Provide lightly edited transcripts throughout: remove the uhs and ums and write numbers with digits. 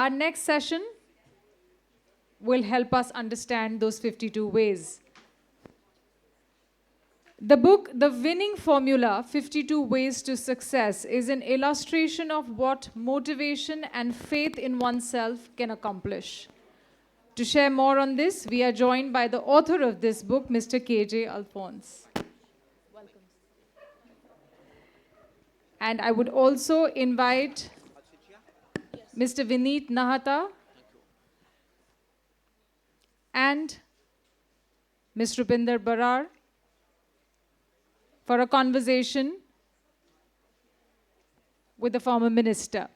Our next session will help us understand those 52 ways. The book, The Winning Formula, 52 Ways to Success, is an illustration of what motivation and faith in oneself can accomplish. To share more on this, we are joined by the author of this book, Mr. K.J. Alphons. Welcome. And I would also invite Mr. Vineet Nahata and Ms. Rupinder Brar for a conversation with the former minister.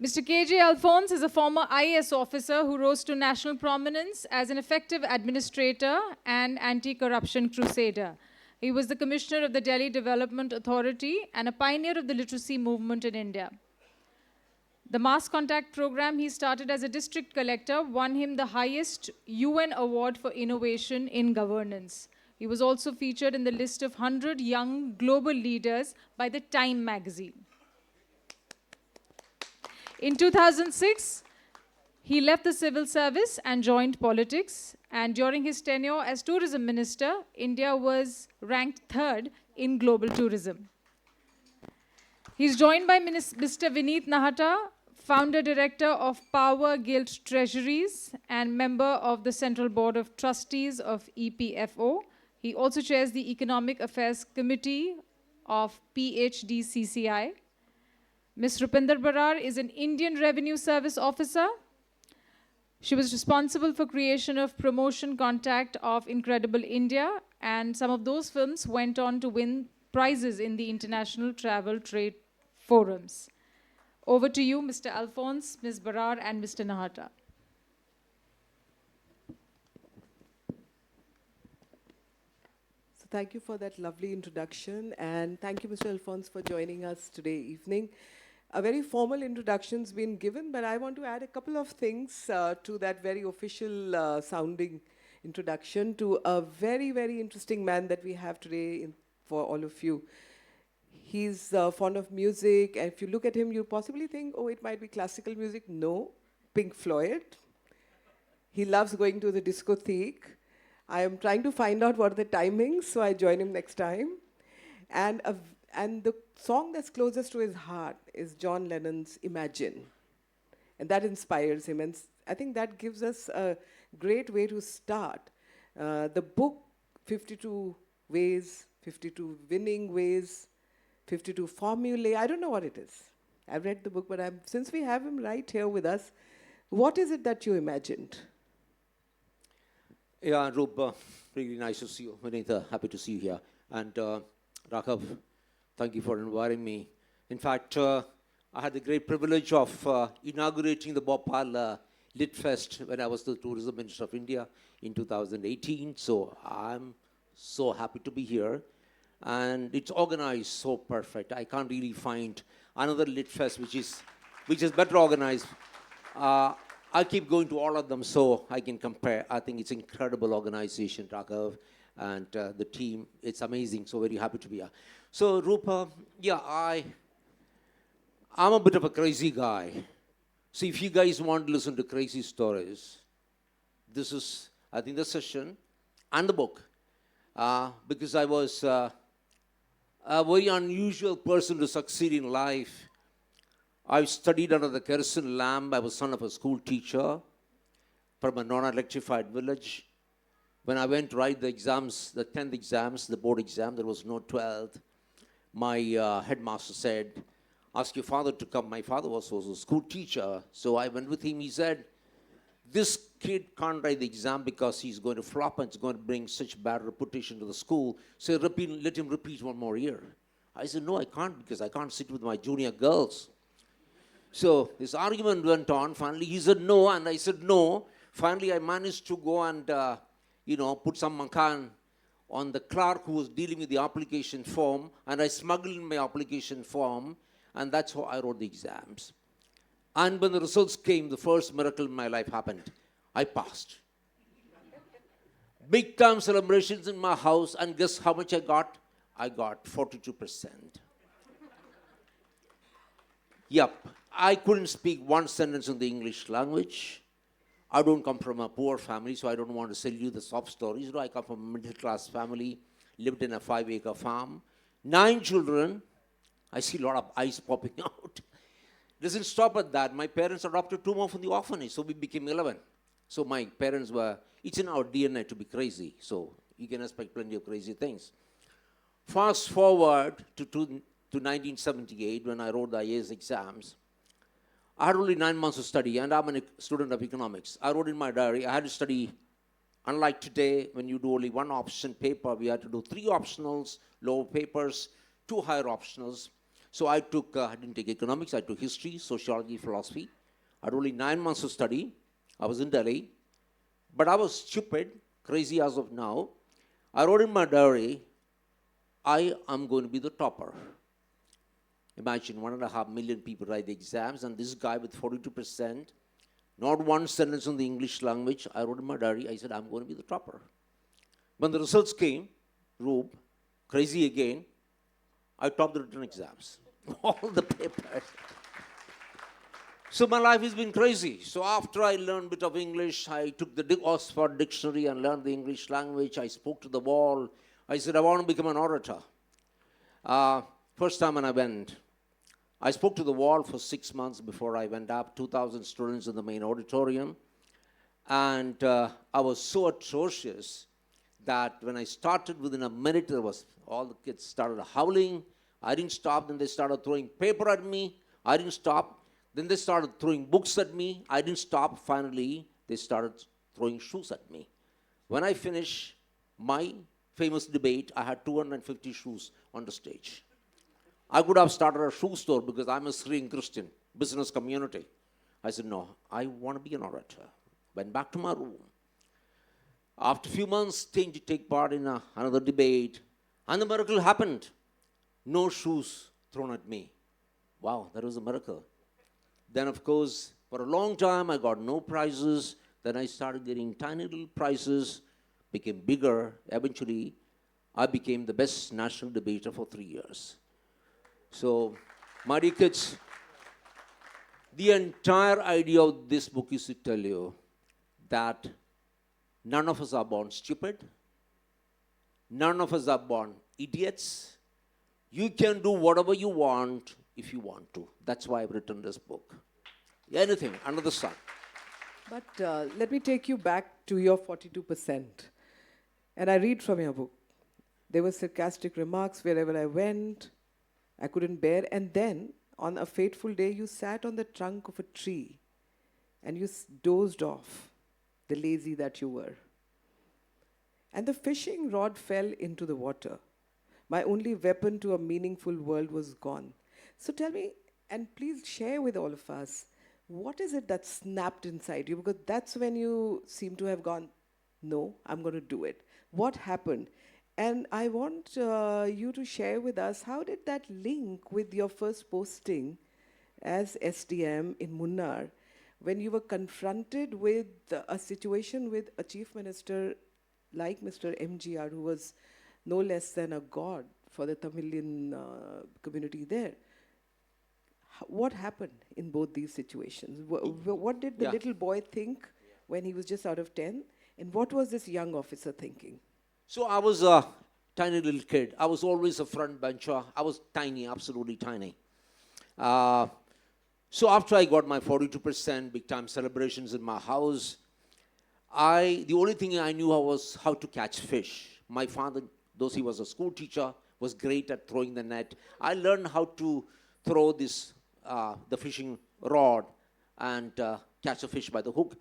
Mr. K.J. Alphons is a former IAS officer who rose to national prominence as an effective administrator and anti-corruption crusader. He was the commissioner of the Delhi Development Authority and a pioneer of the literacy movement in India. The mass contact program he started as a district collector won him the highest UN award for innovation in governance. He was also featured in the list of 100 young global leaders by the Time magazine. In 2006, he left the civil service and joined politics. And during his tenure as tourism minister, India was ranked third in global tourism. He's joined by Mr. Vineet Nahata, founder director of Power Guild Treasuries and member of the Central Board of Trustees of EPFO. He also chairs the Economic Affairs Committee of PHDCCI. Ms. Rupinder Brar is an Indian Revenue Service officer. She was responsible for creation of Promotion Contact of Incredible India, and some of those films went on to win prizes in the international travel trade forums. Over to you, Mr. Alphons, Ms. Brar, and Mr. Nahata. So thank you for that lovely introduction, and thank you, Mr. Alphons, for joining us today evening. A very formal introduction's been given, but I want to add a couple of things to that very official sounding introduction to a very, very interesting man that we have today for all of you. He's fond of music, and if you look at him, you possibly think, oh, it might be classical music. No, Pink Floyd. He loves going to the discotheque. I am trying to find out what are the timings, so I join him next time. And the song that's closest to his heart is John Lennon's Imagine. And that inspires him, and I think that gives us a great way to start. The book, 52 Ways, 52 Winning Ways, 52 Formulae, I don't know what it is. I've read the book, but since we have him right here with us, what is it that you imagined? Yeah, Rup, really nice to see you. Vinita, happy to see you here. And Raghav, thank you for inviting me. In fact, I had the great privilege of inaugurating the Bhopal Lit Fest when I was the Tourism Minister of India in 2018. So I'm so happy to be here. And it's organized so perfect. I can't really find another Lit Fest which is better organized. I keep going to all of them so I can compare. I think it's incredible organization, Raghav, and the team. It's amazing. So very happy to be here. So Rupa, yeah, I'm a bit of a crazy guy. So if you guys want to listen to crazy stories, this is, I think, the session and the book. Because I was a very unusual person to succeed in life. I studied under the kerosene lamp. I was son of a school teacher from a non-electrified village. When I went to write the exams, the 10th exams, the board exam, there was no 12th. My headmaster said, ask your father to come. My father was also a school teacher. So I went with him. He said, this kid can't write the exam because he's going to flop and it's going to bring such bad reputation to the school. So let him repeat one more year. I said, no, I can't because I can't sit with my junior girls. So this argument went on. Finally, he said no, and I said no. Finally, I managed to go and, put some makan on the clerk who was dealing with the application form, and I smuggled in my application form, and that's how I wrote the exams. And when the results came, the first miracle in my life happened. I passed. Big time celebrations in my house, and guess how much I got? I got 42%. Yep, I couldn't speak one sentence in the English language. I don't come from a poor family, so I don't want to sell you the sob stories. I come from a middle-class family, lived in a 5-acre farm, 9 children. I see a lot of eyes popping out. Doesn't stop at that. My parents adopted 2 more from the orphanage, so we became 11. So my parents were, it's in our DNA to be crazy, so you can expect plenty of crazy things. Fast forward to 1978, when I wrote the IAS exams. I had only 9 months to study, and I'm a student of economics. I wrote in my diary, I had to study, unlike today, when you do only one option paper, we had to do 3 optionals, lower papers, 2 higher optionals. So I didn't take economics, I took history, sociology, philosophy. I had only 9 months to study. I was in Delhi, but I was stupid, crazy as of now. I wrote in my diary, I am going to be the topper. Imagine 1.5 million people write the exams, and this guy with 42%, not one sentence in the English language. I wrote in my diary, I said, I'm going to be the topper. When the results came, Rube, crazy again, I topped the written exams. All the papers. So my life has been crazy. So after I learned a bit of English, I took the Oxford Dictionary and learned the English language. I spoke to the wall. I said, I want to become an orator. First time when I went, I spoke to the wall for 6 months before I went up, 2,000 students in the main auditorium. And I was so atrocious that when I started, within a minute, all the kids started howling. I didn't stop. Then they started throwing paper at me. I didn't stop. Then they started throwing books at me. I didn't stop. Finally, they started throwing shoes at me. When I finished my famous debate, I had 250 shoes on the stage. I could have started a shoe store because I'm a Syrian Christian business community. I said, no, I want to be an orator. Went back to my room. After a few months, to take part in another debate, and the miracle happened. No shoes thrown at me. Wow, that was a miracle. Then, of course, for a long time, I got no prizes. Then I started getting tiny little prizes, became bigger. Eventually, I became the best national debater for 3 years. So, my dear kids, the entire idea of this book is to tell you that none of us are born stupid. None of us are born idiots. You can do whatever you want if you want to. That's why I've written this book. Anything under the sun. But let me take you back to your 42%. And I read from your book. There were sarcastic remarks wherever I went. I couldn't bear. And then, on a fateful day, you sat on the trunk of a tree and you dozed off, the lazy that you were. And the fishing rod fell into the water. My only weapon to a meaningful world was gone. So tell me, and please share with all of us, what is it that snapped inside you? Because that's when you seem to have gone, no, I'm going to do it. What happened? And I want you to share with us, how did that link with your first posting as SDM in Munnar, when you were confronted with a situation with a chief minister like Mr. MGR, who was no less than a god for the Tamilian community there? What happened in both these situations? What did the little boy think when he was just out of 10? And what was this young officer thinking? So I was a tiny little kid. I was always a front bencher. I was tiny, absolutely tiny. So after I got my 42% big time celebrations in my house, the only thing I knew was how to catch fish. My father, though he was a school teacher, was great at throwing the net. I learned how to throw the fishing rod and catch a fish by the hook.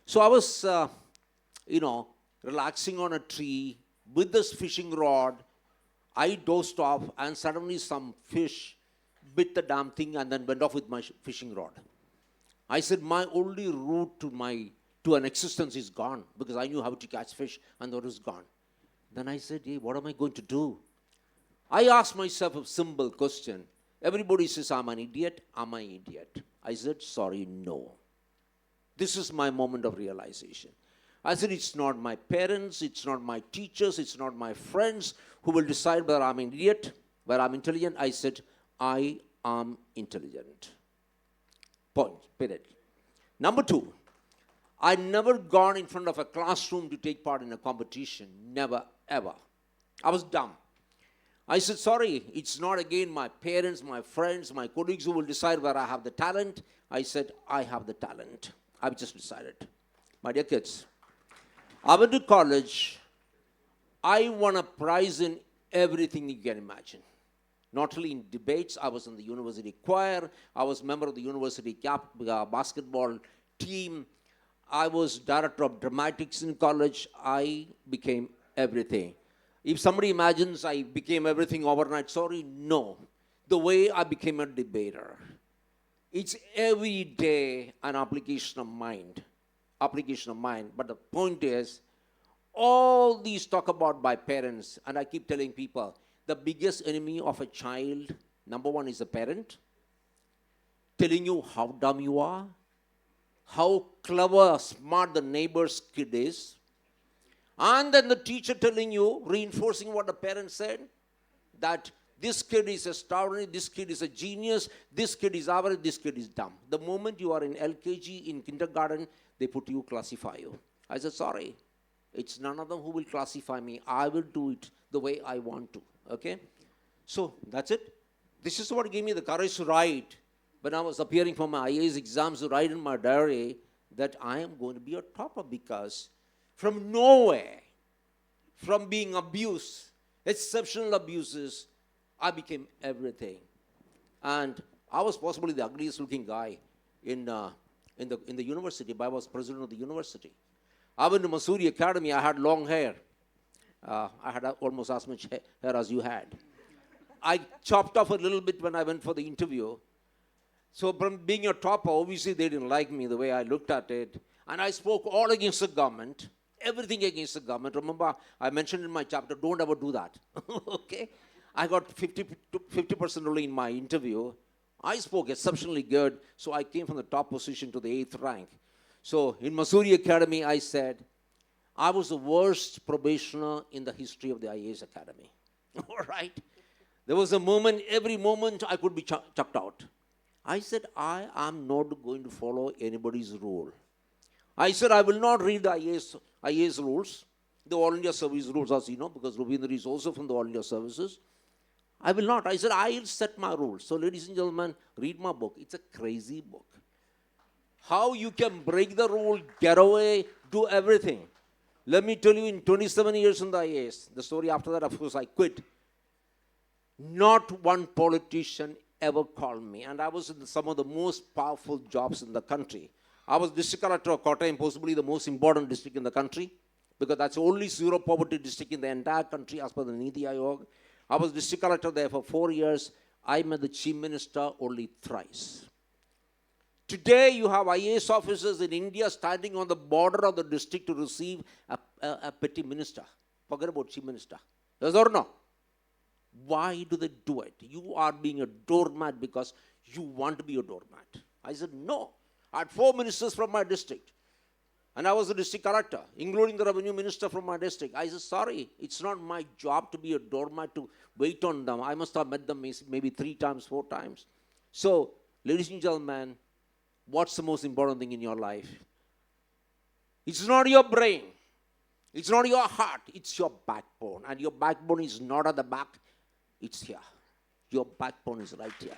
So I was, relaxing on a tree with this fishing rod. I dozed off, and suddenly some fish bit the damn thing and then went off with my fishing rod. I said, my only route to an existence is gone, because I knew how to catch fish, and that was gone. Then I said, hey, what am I going to do? I asked myself a simple question. Everybody says, I'm an idiot. Am I an idiot? I said, sorry, no. This is my moment of realization. I said, it's not my parents, it's not my teachers, it's not my friends who will decide whether I'm an idiot, whether I'm intelligent. I said, I am intelligent. Point. Period. Number two, I never gone in front of a classroom to take part in a competition. Never, ever. I was dumb. I said, sorry, it's not again my parents, my friends, my colleagues who will decide where I have the talent. I said, I have the talent. I've just decided. My dear kids, I went to college. I won a prize in everything you can imagine. Not only in debates, I was in the university choir. I was member of the university basketball team. I was director of dramatics in college. I became everything. If somebody imagines I became everything overnight, sorry, no. The way I became a debater, it's every day an application of mind. Application of mind. But the point is, all these talk about by parents, and I keep telling people, the biggest enemy of a child, number one, is a parent. Telling you how dumb you are, how clever, smart the neighbor's kid is. And then the teacher telling you, reinforcing what the parent said, that this kid is extraordinary, this kid is a genius, this kid is average, this kid is dumb. The moment you are in LKG, in kindergarten, they put you, classify you. I said, sorry, it's none of them who will classify me. I will do it the way I want to, okay? So, that's it. This is what gave me the courage to write, when I was appearing for my IAS exams, to write in my diary that I am going to be a topper, because from nowhere, from being abused, exceptional abuses, I became everything. And I was possibly the ugliest looking guy in the university, but I was president of the university. I went to Missouri Academy. I had long hair. I had almost as much hair as you had. I chopped off a little bit when I went for the interview. So from being a topper, obviously they didn't like me the way I looked at it. And I spoke all against the government, everything against the government. Remember, I mentioned in my chapter, don't ever do that. Okay? I got 50% only in my interview. I spoke exceptionally good, so I came from the top position to the 8th rank. So in Missouri Academy, I said, I was the worst probationer in the history of the IAS Academy. All right? There was a moment, every moment I could be chucked out. I said, I am not going to follow anybody's rule. I said, I will not read the IAS rules, the All India Service rules, as you know, because Rupinder is also from the All India Services. I will not. I said, I will set my rules. So, ladies and gentlemen, read my book. It's a crazy book. How you can break the rule, get away, do everything. Let me tell you, in 27 years in the IAS, the story after that, of course, I quit. Not one politician ever called me. And I was in some of the most powerful jobs in the country. I was district collector of Kottayam, possibly the most important district in the country, because that's the only zero poverty district in the entire country as per the Niti Aayog. I was district collector there for 4 years. I met the chief minister only thrice. Today, you have IAS officers in India standing on the border of the district to receive a petty minister. Forget about chief minister. Yes or no? Why do they do it? You are being a doormat because you want to be a doormat. I said, no. I had 4 ministers from my district. And I was the district collector, including the revenue minister from my district. I said, sorry, it's not my job to be a doormat to wait on them. I must have met them maybe 3 times, 4 times. So, ladies and gentlemen, what's the most important thing in your life? It's not your brain. It's not your heart. It's your backbone. And your backbone is not at the back. It's here. Your backbone is right here.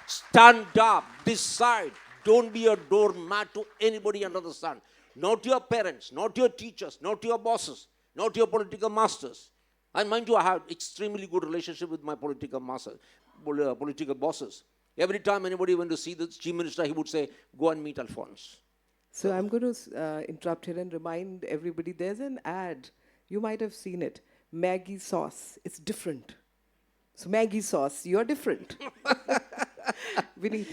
Stand up. Decide. Don't be a doormat to anybody under the sun. Not your parents, not your teachers, not your bosses, not your political masters. And mind you, I have extremely good relationship with my political bosses. Every time anybody went to see the chief minister, he would say, go and meet Alphons. So I'm going to interrupt here and remind everybody, there's an ad. You might have seen it. Maggi sauce. It's different. So Maggi sauce, you're different. Vineet.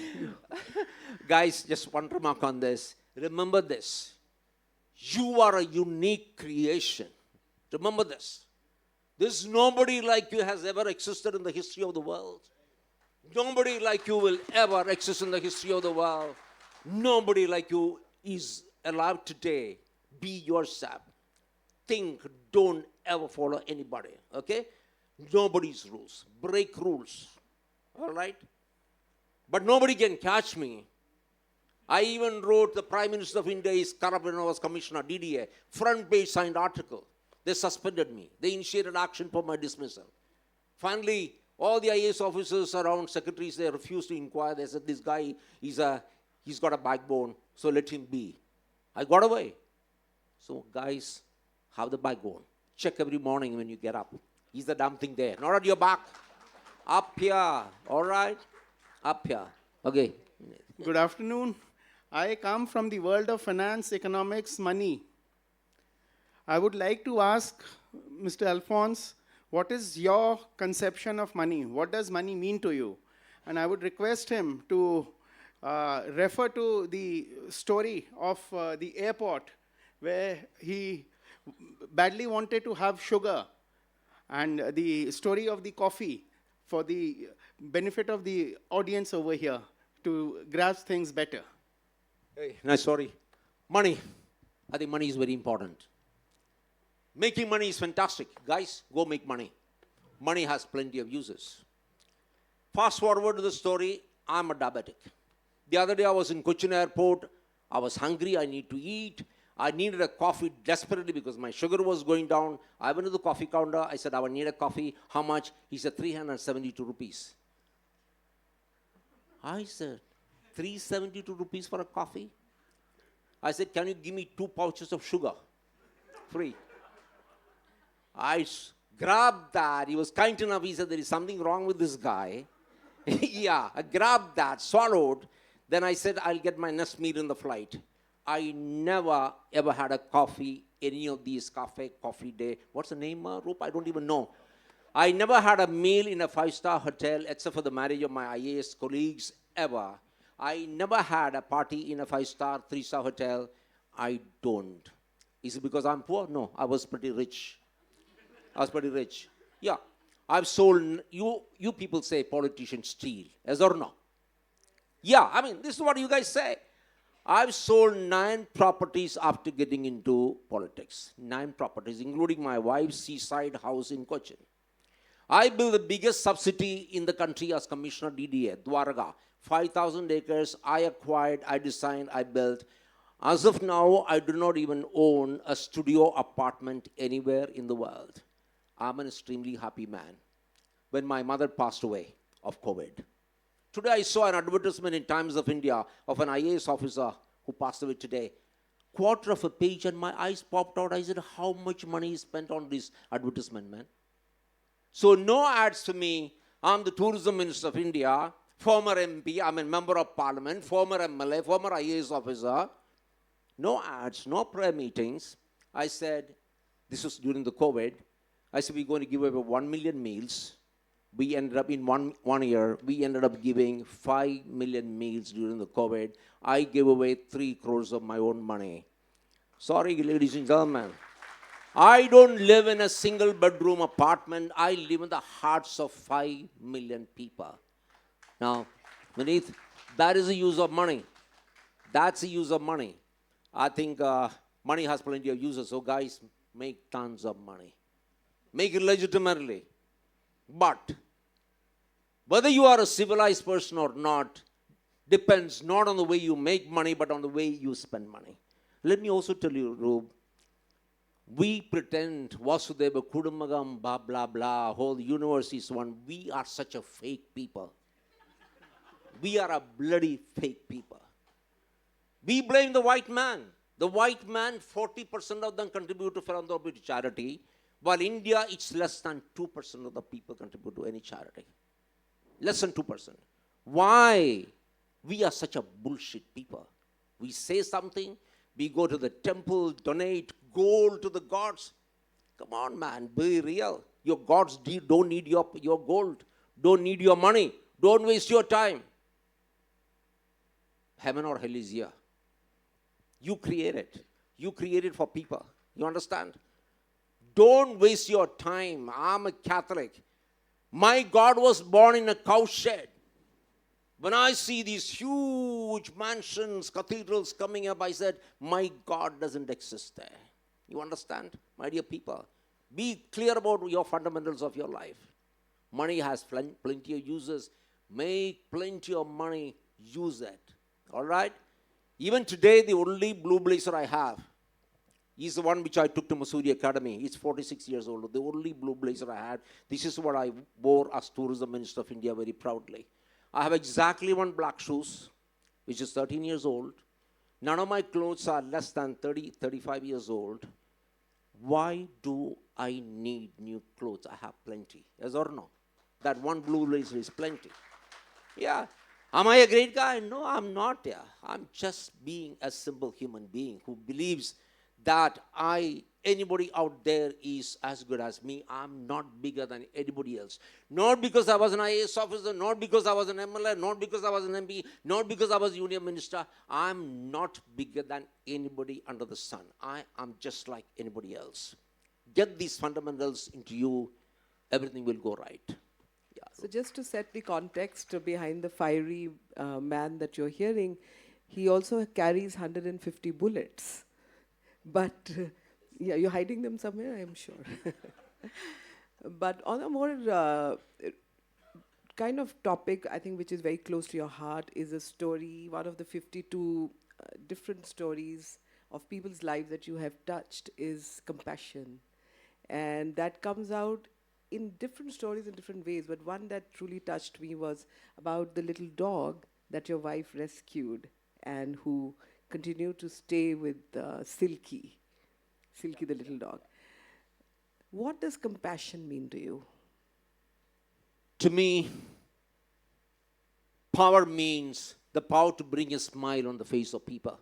Guys, just one remark on this. Remember this. You are a unique creation. Remember this. There's nobody like you has ever existed in the history of the world. Nobody like you will ever exist in the history of the world. Nobody like you is alive today. Be yourself. Think, don't ever follow anybody. Okay? Nobody's rules. Break rules. All right? But nobody can catch me I even wrote the Prime Minister of India is corrupt when I was Commissioner, DDA. Front page signed article. They suspended me. They initiated action for my dismissal. Finally, all the IAS officers around, secretaries, they refused to inquire. They said, this guy, he's got a backbone, so let him be. I got away. So guys, have the backbone. Check every morning when you get up. Is the damn thing there? Not at your back. Up here. All right? Up here. Okay. Good afternoon. I come from the world of finance, economics, money. I would like to ask Mr. Alphons, what is your conception of money? What does money mean to you? And I would request him to refer to the story of the airport where he badly wanted to have sugar, and the story of the coffee for the benefit of the audience over here to grasp things better. Hey, nice story. Money. I think money is very important. Making money is fantastic. Guys, go make money. Money has plenty of uses. Fast forward to the story, I'm a diabetic. The other day I was in Cochin airport. I was hungry, I need to eat. I needed a coffee desperately because my sugar was going down. I went to the coffee counter. I said, I would need a coffee. How much? He said, 372 rupees. I said, 372 rupees for a coffee? I said, can you give me 2 pouches of sugar? Free. I grabbed that. He was kind enough. He said, there is something wrong with this guy. Yeah, I grabbed that, swallowed. Then I said, I'll get my next meal in the flight. I never, ever had a coffee, any of these coffee day. What's the name, Roop? I don't even know. I never had a meal in a 5-star hotel except for the marriage of my IAS colleagues, ever. I never had a party in a 5-star, 3-star hotel. I don't. Is it because I'm poor? No, I was pretty rich. Yeah. I've sold, you people say politicians steal. Yes or no? Yeah, I mean, this is what you guys say. I've sold 9 properties after getting into politics. 9 properties, including my wife's seaside house in Cochin. I built the biggest subsidy in the country as Commissioner DDA, Dwarga. 5,000 acres, I acquired, I designed, I built. As of now, I do not even own a studio apartment anywhere in the world. I'm an extremely happy man. When my mother passed away of COVID. Today I saw an advertisement in Times of India of an IAS officer who passed away today. Quarter of a page and my eyes popped out. I said, how much money is spent on this advertisement, man? So no ads for me. I'm the Tourism Minister of India, former MP, I'm a member of Parliament, former MLA, former IAS officer. No ads, no prayer meetings. I said, this was during the COVID. I said, we're going to give away 1 million meals. We ended up in one year, we ended up giving 5 million meals during the COVID. I gave away 3 crores of my own money. Sorry, ladies and gentlemen. I don't live in a single bedroom apartment. I live in the hearts of 5 million people. Now, Vineet, that is the use of money. That's the use of money. I think money has plenty of uses. So guys, make tons of money. Make it legitimately. But whether you are a civilized person or not depends not on the way you make money, but on the way you spend money. Let me also tell you, Rube, we pretend Vasudeva Kudumbakam, blah, blah, blah, whole universe is one. We are such a fake people. We are a bloody fake people. We blame the white man. The white man, 40% of them contribute to philanthropy, to charity. While India, it's less than 2% of the people contribute to any charity. Less than 2%. Why? We are such a bullshit people. We say something, we go to the temple, donate gold to the gods. Come on, man, be real. Your gods don't need your gold, don't need your money, don't waste your time. Heaven or hell is here. You create it. You create it for people. You understand? Don't waste your time. I'm a Catholic. My God was born in a cow shed. When I see these huge mansions, cathedrals coming up, I said, my God doesn't exist there. You understand? My dear people, be clear about your fundamentals of your life. Money has plenty of uses. Make plenty of money. Use it. All right? Even today, the only blue blazer I have is the one which I took to Mussoorie Academy. It's 46 years old. The only blue blazer I had. This is what I wore as Tourism Minister of India very proudly. I have exactly one black shoes, which is 13 years old. None of my clothes are less than 30, 35 years old. Why do I need new clothes? I have plenty. Yes or no? That one blue blazer is plenty. Yeah. Am I a great guy? No, I'm not. Yeah. I'm just being a simple human being who believes that anybody out there is as good as me. I'm not bigger than anybody else. Not because I was an IAS officer, not because I was an MLA, not because I was an MP, not because I was a union minister. I'm not bigger than anybody under the sun. I am just like anybody else. Get these fundamentals into you, everything will go right. Yeah. So just to set the context behind the fiery man that you're hearing, he also carries 150 bullets. But, yeah, you're hiding them somewhere, I'm sure. But on a more kind of topic, I think, which is very close to your heart, is a story, one of the 52 different stories of people's lives that you have touched is compassion. And that comes out in different stories in different ways. But one that truly touched me was about the little dog that your wife rescued and who continued to stay with Silky the little dog. What does compassion mean to you? To me, power means the power to bring a smile on the face of people.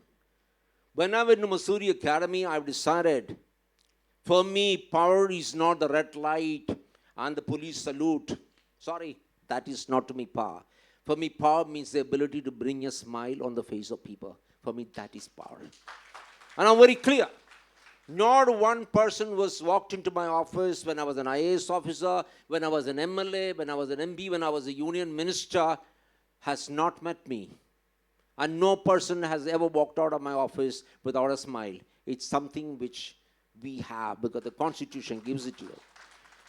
When I went to Mussoorie Academy, I've decided, for me, power is not the red light and the police salute. Sorry, that is not to me power. For me, power means the ability to bring a smile on the face of people. For me, that is power. And I'm very clear. Not one person was walked into my office when I was an IAS officer, when I was an MLA, when I was an MP, when I was a union minister, has not met me. And no person has ever walked out of my office without a smile. It's something which we have because the Constitution gives it to you.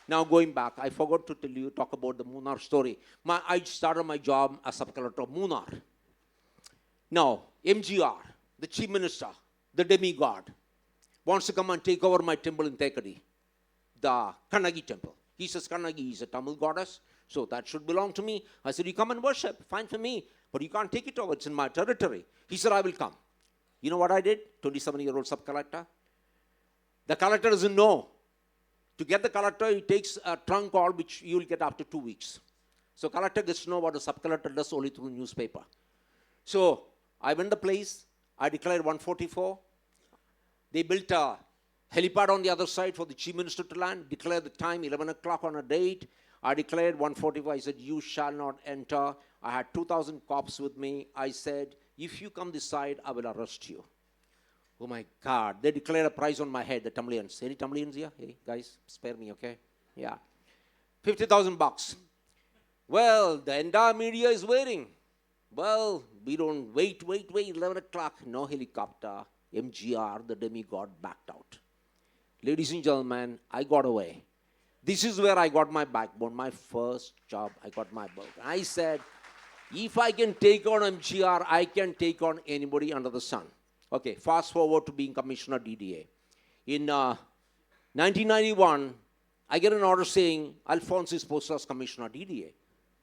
Now going back, I forgot to talk about the Munnar story. I started my job as sub-collector of Munnar. Now, MGR, the chief minister, the demigod, wants to come and take over my temple in Thekadi, the Kannagi temple. He says Kannagi is a Tamil goddess, so that should belong to me. I said, you come and worship, fine for me, but you can't take it over, it's in my territory. He said, I will come. You know what I did? 27-year-old sub-collector. The collector doesn't know. To get the collector, he takes a trunk call, which you will get after 2 weeks. So collector gets to know what the sub-collector does only through newspaper. So I went to the place, I declared 144. They built a helipad on the other side for the chief minister to land, declared the time, 11 o'clock on a date. I declared 145. I said, you shall not enter. I had 2,000 cops with me. I said, if you come this side, I will arrest you. Oh my God. They declared a price on my head, the Tamilians. Any Tamilians here? Hey, guys, spare me, okay? Yeah. $50,000. Well, the entire media is waiting. Well, we don't wait, 11 o'clock. No helicopter. MGR, the demigod, backed out. Ladies and gentlemen, I got away. This is where I got my backbone. My first job, I got my boat. I said, if I can take on MGR, I can take on anybody under the sun. Okay, fast forward to being Commissioner DDA. In 1991, I get an order saying, Alphons is posted as Commissioner DDA.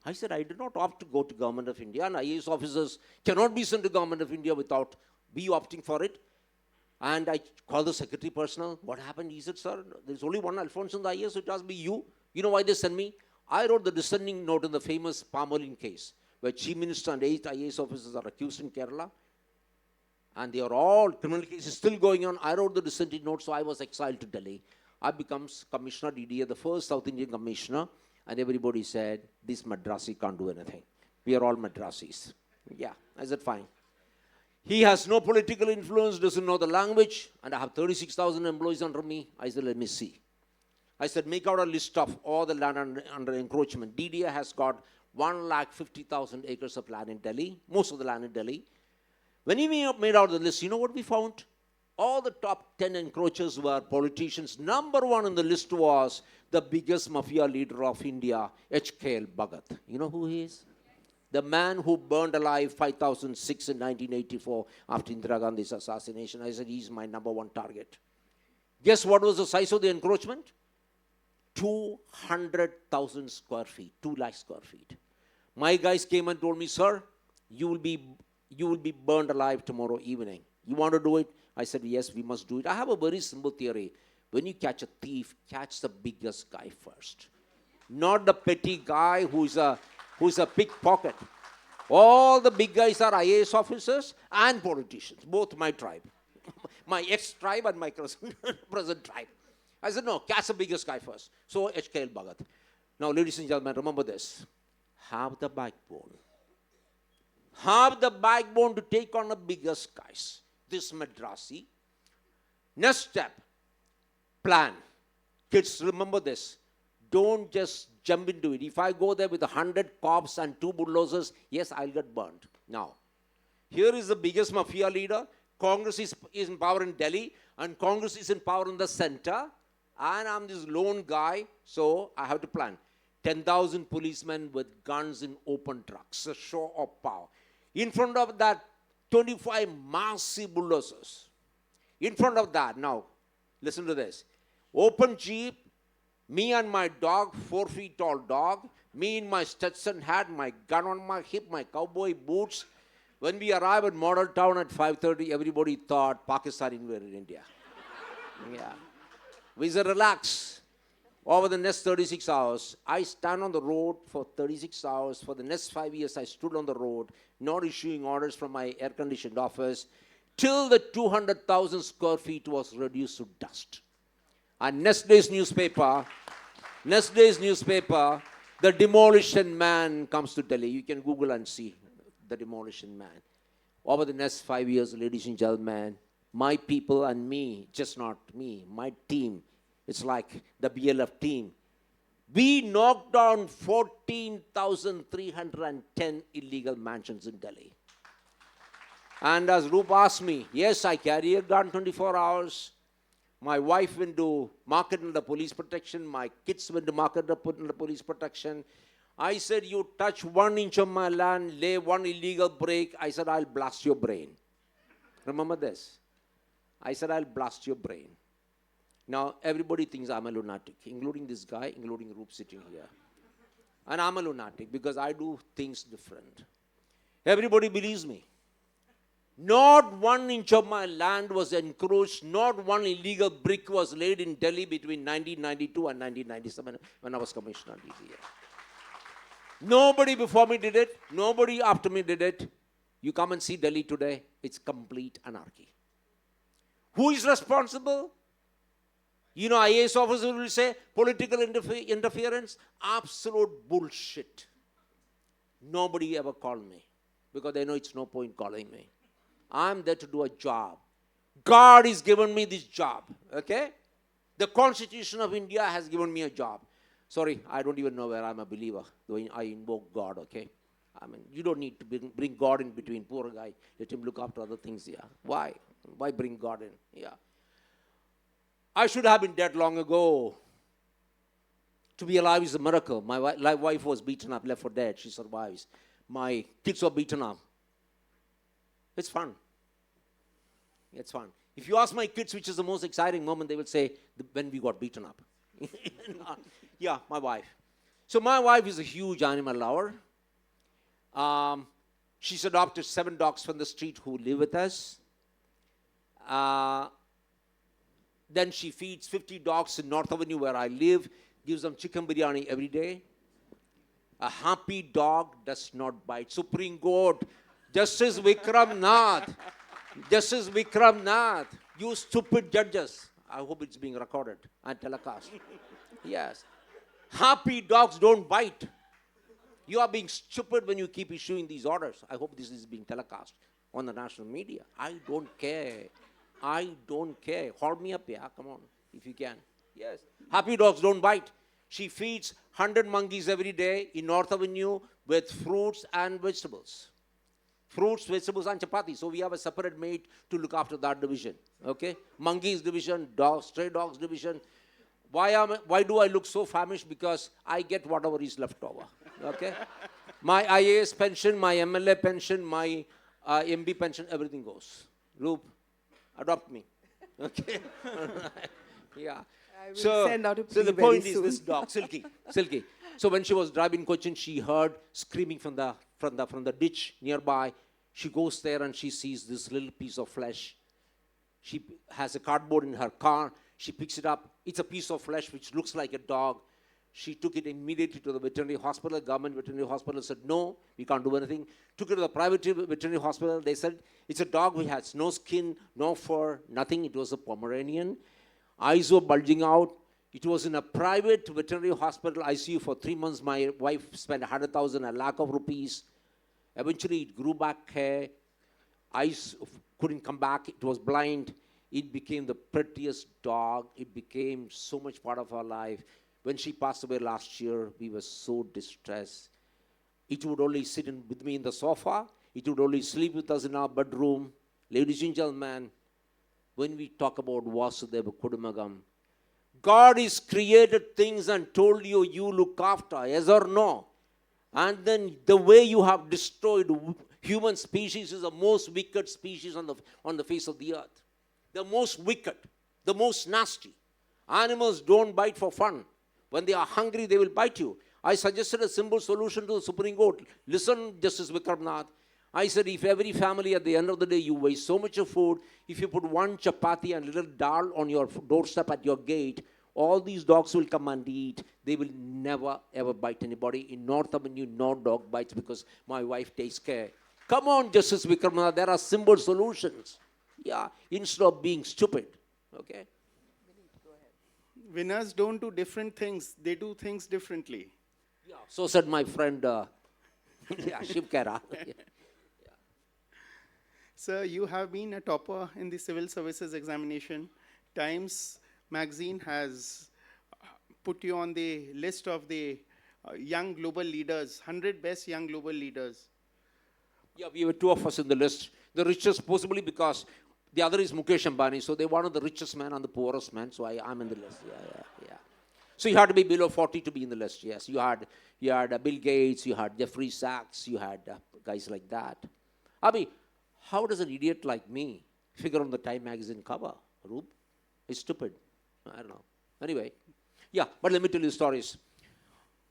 I said, I did not opt to go to Government of India, and IAS officers cannot be sent to Government of India without me opting for it. And I called the secretary personnel. What happened? He said, sir, there's only one Alphons in the IAS, so it has to be you. You know why they sent me? I wrote the dissenting note in the famous Palmolin case, where Chief Minister and 8 IAS officers are accused in Kerala. And they are all, criminal cases still going on. I wrote the dissenting note, so I was exiled to Delhi. I becomes Commissioner DDA, the first South Indian commissioner. And everybody said, this Madrasi can't do anything. We are all Madrasis. Yeah, I said, fine. He has no political influence, doesn't know the language, and I have 36,000 employees under me. I said, let me see. I said, make out a list of all the land under encroachment. DDA has got 150,000 acres of land in Delhi, most of the land in Delhi. When he made out the list, you know what we found? All the top 10 encroachers were politicians. Number one on the list was the biggest mafia leader of India, H.K.L. Bhagat. You know who he is? The man who burned alive 5,006 in 1984 after Indira Gandhi's assassination. I said, he's my number one target. Guess what was the size of the encroachment? 200,000 square feet, 2 lakh square feet. My guys came and told me, sir, you will be burned alive tomorrow evening. You want to do it? I said, yes, we must do it. I have a very simple theory. When you catch a thief, catch the biggest guy first. Not the petty guy who's a pickpocket. All the big guys are IAS officers and politicians, both my tribe. My ex-tribe and my present tribe. I said, no, catch the biggest guy first. So, HKL Bhagat. Now, ladies and gentlemen, remember this. Have the backbone. Have the backbone to take on the biggest guys. This Madrasi. Next step, plan. Kids, remember this. Don't just jump into it. If I go there with 100 cops and 2 bulldozers, yes, I'll get burned. Now, here is the biggest mafia leader. Congress is in power in Delhi, and Congress is in power in the center. And I'm this lone guy, so I have to plan. 10,000 policemen with guns in open trucks, a show of power. In front of that, 25 massive bulldozers. In front of that, now, listen to this. Open jeep, me and my dog, 4 feet tall dog, me in my Stetson hat, my gun on my hip, my cowboy boots. When we arrived at Model Town at 5:30, everybody thought Pakistan invaded India. Yeah. We said, relax. Over the next 36 hours, I stand on the road for 36 hours. For the next 5 years, I stood on the road, not issuing orders from my air-conditioned office, till the 200,000 square feet was reduced to dust. And next day's newspaper, the demolition man comes to Delhi. You can Google and see the demolition man. Over the next 5 years, ladies and gentlemen, my people and me, just not me, my team, it's like the BLF team. We knocked down 14,310 illegal mansions in Delhi. And as Roop asked me, yes, I carry a gun 24 hours. My wife went to market under police protection. My kids went to market under police protection. I said, you touch 1 inch of my land, lay 1 illegal brick. I said, I'll blast your brain. Remember this. I said, I'll blast your brain. Now, everybody thinks I'm a lunatic, including this guy, including Roop sitting here. And I'm a lunatic because I do things different. Everybody believes me. Not 1 inch of my land was encroached, not 1 illegal brick was laid in Delhi between 1992 and 1997 when I was commissioner on DCA. Nobody before me did it, nobody after me did it. You come and see Delhi today, it's complete anarchy. Who is responsible? You know, IAS officers will say, political interference, absolute bullshit. Nobody ever called me because they know it's no point calling me. I'm there to do a job. God has given me this job, okay? The Constitution of India has given me a job. Sorry, I don't even know where I'm a believer, though I invoke God, okay? I mean, you don't need to bring God in between. Poor guy, let him look after other things, yeah. Why? Why bring God in? Yeah. I should have been dead long ago. To be alive is a miracle. My wife was beaten up, left for dead. She survives. My kids were beaten up. It's fun. It's fun. If you ask my kids which is the most exciting moment, they will say when we got beaten up. Yeah, my wife. So my wife is a huge animal lover. She's adopted 7 dogs from the street who live with us. Then she feeds 50 dogs in North Avenue where I live, gives them chicken biryani every day. A happy dog does not bite. Supreme Court, Justice Vikram Nath, you stupid judges. I hope it's being recorded and telecast. Yes. Happy dogs don't bite. You are being stupid when you keep issuing these orders. I hope this is being telecast on the national media. I don't care. Hold me up, yeah, come on, if you can. Yes. Happy dogs don't bite. She feeds 100 monkeys every day in North Avenue with fruits and vegetables. Fruits, vegetables, and chapati. So we have a separate maid to look after that division. Okay? Monkeys division, dogs, stray dogs division. Why do I look so famished? Because I get whatever is left over. Okay? My IAS pension, my MLA pension, my MB pension, everything goes. Roop, adopt me. Okay? Yeah. I will send out a so plea the point very is soon. this dog, Silky. So when she was driving Cochin, she heard screaming from the ditch nearby. She goes there and she sees this little piece of flesh. She has a cardboard in her car. She picks it up. It's a piece of flesh which looks like a dog. She took it immediately to the veterinary hospital. Government veterinary hospital said, no, we can't do anything. Took it to the private veterinary hospital. They said, it's a dog which has no skin, no fur, nothing. It was a Pomeranian. Eyes were bulging out. It was in a private veterinary hospital ICU for 3 months. My wife spent 100,000, a lakh of rupees. Eventually, it grew back hair. Eyes couldn't come back. It was blind. It became the prettiest dog. It became so much part of our life. When she passed away last year, we were so distressed. It would only sit with me in the sofa. It would only sleep with us in our bedroom. Ladies and gentlemen, when we talk about Vasudeva Kudumagam, God has created things and told you, you look after, yes or no? And then the way you have destroyed human species is the most wicked species on the face of the earth. The most wicked, the most nasty. Animals don't bite for fun. When they are hungry, they will bite you. I suggested a simple solution to the Supreme Court. Listen, Justice Vikramnath. I said, if every family at the end of the day, you waste so much of food, if you put one chapati and little dal on your doorstep at your gate, all these dogs will come and eat. They will never, ever bite anybody. In North Avenue, no dog bites because my wife takes care. Come on, Justice Vikramnath, there are simple solutions. Yeah, instead of being stupid. Okay? Winners don't do different things. They do things differently. Yeah, so said my friend, Shiv Kera. Sir, you have been a topper in the civil services examination. Times magazine has put you on the list of the young global leaders, 100 best young global leaders. Yeah, we were two of us in the list. The richest, possibly because the other is Mukesh Ambani, so they wanted the richest man and the poorest man, so I'm in the list. Yeah. So you had to be below 40 to be in the list, yes. You had Bill Gates, you had Jeffrey Sachs, you had guys like that. Abhi, how does an idiot like me figure on the Time magazine cover, Roop? It's stupid. I don't know. Anyway, yeah, but let me tell you stories.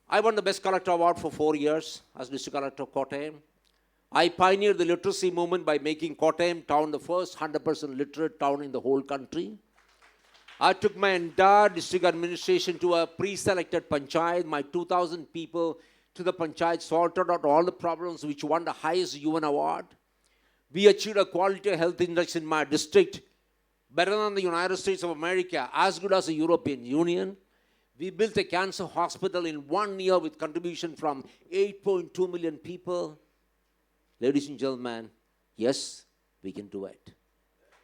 I won the Best Collector Award for 4 years as District Collector of Kottayam. I pioneered the literacy movement by making Kottayam town the first 100% literate town in the whole country. I took my entire district administration to a pre-selected panchayat, my 2,000 people to the panchayat, sorted out all the problems which won the highest UN award. We achieved a quality of health index in my district better than the United States of America, as good as the European Union. We built a cancer hospital in 1 year with contribution from 8.2 million people. Ladies and gentlemen, yes, we can do it.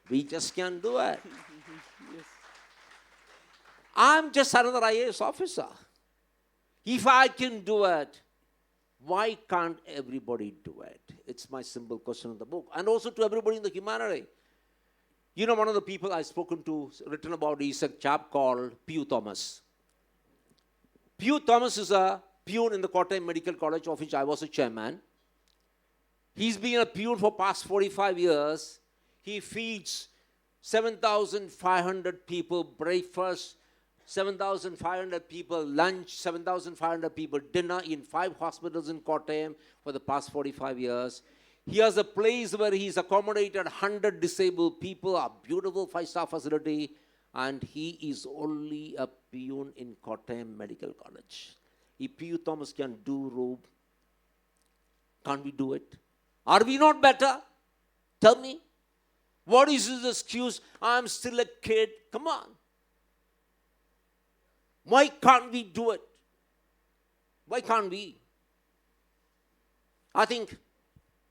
We just can do it. Yes. I'm just another IAS officer. If I can do it, why can't everybody do it? It's my simple question in the book. And also to everybody in the humanity. You know, one of the people I've spoken to, written about, is a chap called Pew Thomas. Pew Thomas is a peon in the Kottayam Medical College, of which I was a chairman. He's been a peon for past 45 years. He feeds 7,500 people breakfast, 7,500 people lunch, 7,500 people dinner in 5 hospitals in Kottayam for the past 45 years. He has a place where he's accommodated 100 disabled people, a beautiful 5-star facility, and he is only a peon in Kottayam Medical College. If Pew Thomas can do Roop, can't we do it? Are we not better? Tell me. What is his excuse? I'm still a kid. Come on. Why can't we do it? Why can't we? I think